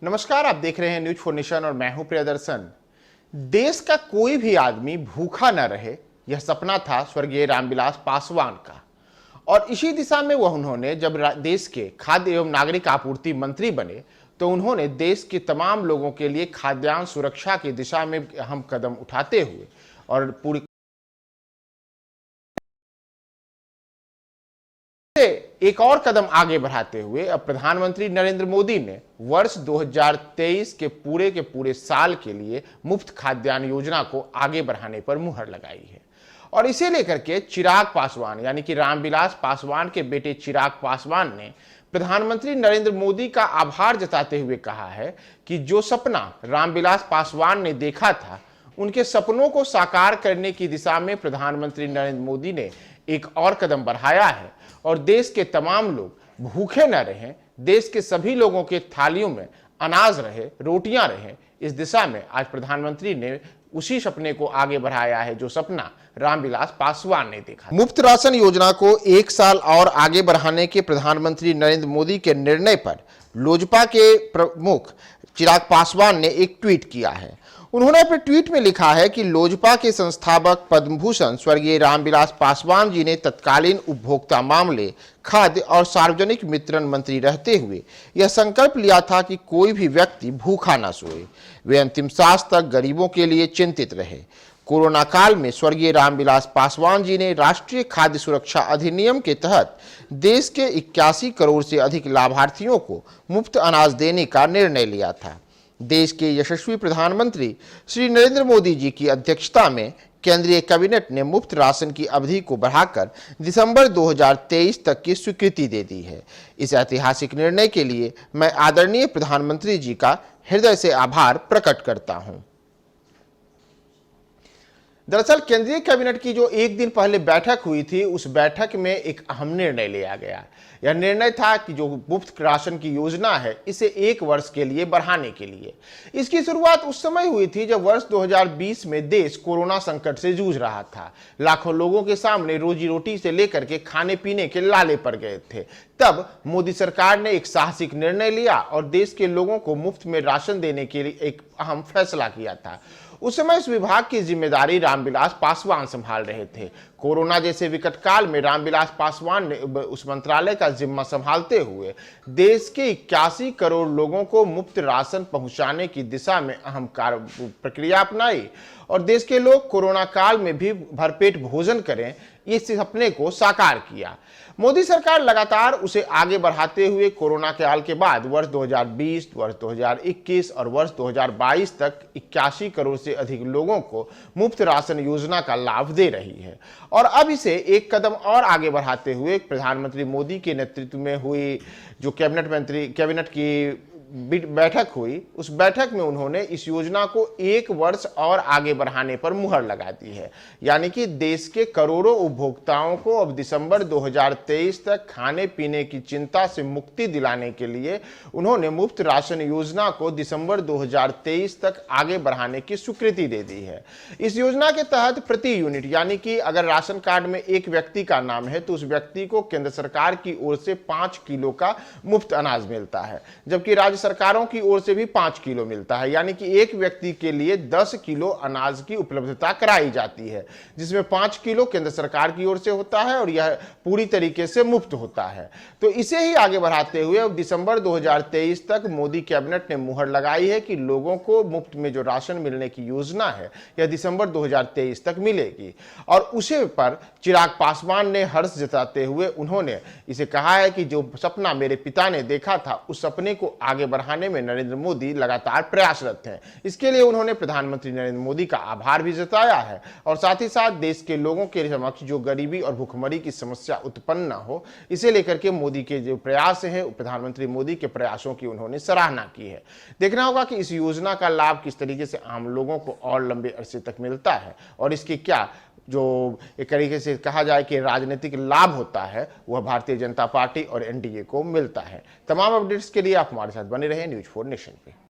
नमस्कार, आप देख रहे हैं न्यूज फॉर नेशन और मैं हूं प्रियदर्शन। देश का कोई भी आदमी भूखा न रहे, यह सपना था स्वर्गीय रामविलास पासवान का। और इसी दिशा में वह उन्होंने जब देश के खाद्य एवं नागरिक आपूर्ति मंत्री बने तो उन्होंने देश के तमाम लोगों के लिए खाद्यान्न सुरक्षा की दिशा में अहम कदम उठाते हुए और पूरी एक और कदम आगे बढ़ाते हुए अब प्रधानमंत्री नरेंद्र मोदी ने वर्ष 2023 के पूरे साल के लिए मुफ्त खाद्यान्न योजना को आगे बढ़ाने पर मुहर लगाई है। और इसे लेकर के चिराग पासवान यानी कि रामविलास पासवान के बेटे चिराग पासवान ने प्रधानमंत्री नरेंद्र मोदी का आभार जताते हुए कहा है कि जो सपना रामविलास पासवान ने देखा था, उनके सपनों को साकार करने की दिशा में प्रधानमंत्री नरेंद्र मोदी ने एक और कदम बढ़ाया है और देश के तमाम लोग भूखे न रहें, देश के सभी लोगों के थालियों में अनाज रहे, रोटियां रहें। इस दिशा में आज प्रधानमंत्री ने उसी सपने को आगे बढ़ाया है जो सपना रामविलास पासवान ने देखा। मुफ्त राशन योजना को एक साल और आगे बढ़ाने के प्रधानमंत्री नरेंद्र मोदी के निर्णय पर लोजपा के प्रमुख चिराग पासवान ने एक ट्वीट किया है। उन्होंने अपने ट्वीट में लिखा है कि लोजपा के संस्थापक पद्म भूषण स्वर्गीय रामविलास पासवान जी ने तत्कालीन उपभोक्ता मामले, खाद्य और सार्वजनिक वितरण मंत्री रहते हुए यह संकल्प लिया था कि कोई भी व्यक्ति भूखा न सोए। वे अंतिम सांस तक गरीबों के लिए चिंतित रहे। कोरोना काल में स्वर्गीय रामविलास पासवान जी ने राष्ट्रीय खाद्य सुरक्षा अधिनियम के तहत देश के 81 करोड़ से अधिक लाभार्थियों को मुफ्त अनाज देने का निर्णय लिया था। देश के यशस्वी प्रधानमंत्री श्री नरेंद्र मोदी जी की अध्यक्षता में केंद्रीय कैबिनेट ने मुफ्त राशन की अवधि को बढ़ाकर दिसंबर 2023 तक की स्वीकृति दे दी है। इस ऐतिहासिक निर्णय के लिए मैं आदरणीय प्रधानमंत्री जी का हृदय से आभार प्रकट करता हूं। दरअसल केंद्रीय कैबिनेट की जो एक दिन पहले बैठक हुई थी, उस बैठक में एक अहम निर्णय लिया गया। यह निर्णय था कि जो मुफ्त राशन की योजना है, इसे 1 वर्ष के लिए बढ़ाने के लिए। इसकी शुरुआत उस समय हुई थी जब वर्ष 2020 में देश कोरोना संकट से जूझ रहा था। लाखों लोगों के सामने रोजी रोटी से लेकर के खाने पीने के लाले पड़ गए थे। तब मोदी सरकार ने एक साहसिक निर्णय लिया और देश के लोगों को मुफ्त में राशन देने के लिए एक अहम फैसला किया था। उस समय इस विभाग की जिम्मेदारी रामविलास पासवान संभाल रहे थे। कोरोना जैसे विकट काल में रामविलास पासवान ने उस मंत्रालय का जिम्मा संभालते हुए देश के 81 करोड़ लोगों को मुफ्त राशन पहुंचाने की दिशा में अहम प्रक्रिया अपनाई और देश के लोग कोरोना काल में भी भरपेट भोजन करें, इस सपने को साकार किया। मोदी सरकार लगातार उसे आगे बढ़ाते हुए कोरोना काल के बाद वर्ष 2020, वर्ष 2021 और वर्ष 2022 तक 81 करोड़ से अधिक लोगों को मुफ्त राशन योजना का लाभ दे रही है। और अब इसे एक कदम और आगे बढ़ाते हुए प्रधानमंत्री मोदी के नेतृत्व में हुई जो कैबिनेट की बैठक हुई, उस बैठक में उन्होंने इस योजना को 1 वर्ष और आगे बढ़ाने पर मुहर लगा दी है। यानी कि देश के करोड़ों उपभोक्ताओं को अब दिसंबर 2023 तक खाने पीने की चिंता से मुक्ति दिलाने के लिए उन्होंने मुफ्त राशन योजना को दिसंबर 2023 तक आगे बढ़ाने की स्वीकृति दे दी है। इस योजना के तहत प्रति यूनिट यानी कि अगर राशन कार्ड में एक व्यक्ति का नाम है तो उस व्यक्ति को केंद्र सरकार की ओर से 5 किलो का मुफ्त अनाज मिलता है, जबकि राज्य सरकारों की ओर से भी 5 किलो मिलता है। यानी कि एक व्यक्ति के लिए 10 किलो अनाज की उपलब्धता कराई जाती है, जिसमें 5 किलो केंद्र सरकार की ओर से होता है और यह पूरी तरीके से मुफ्त होता है। तो इसे ही आगे बढ़ाते हुए अब दिसंबर 2023 तक मोदी कैबिनेट ने मुहर लगाई है कि लोगों को मुफ्त में जो राशन मिलने की योजना है, यह दिसंबर 2023 तक मिलेगी। और उसे पर चिराग पासवान ने हर्ष जताते हुए उन्होंने इसे कहा है कि जो सपना मेरे पिता ने देखा था, उस सपने को आगे बढ़ाने में नरेंद्र मोदी लगातार प्रयासरत हैं। इसके लिए उन्होंने प्रधानमंत्री नरेंद्र मोदी का आभार भी जताया है और साथ ही साथ देश के लोगों के समक्ष जो गरीबी और भुखमरी की समस्या उत्पन्न न हो, इसे लेकर के मोदी के जो प्रयास हैं, प्रधानमंत्री मोदी के प्रयासों की उन्होंने सराहना की है। देखना होगा कि इस योजना का लाभ किस तरीके से आम लोगों को और लंबे अरसे तक मिलता है और इसकी क्या जो एक तरीके से कहा जाए कि राजनीतिक लाभ होता है, वह भारतीय जनता पार्टी और एनडीए को मिलता है। तमाम अपडेट्स के लिए आप हमारे साथ बने रहें न्यूज 4 नेशन पे।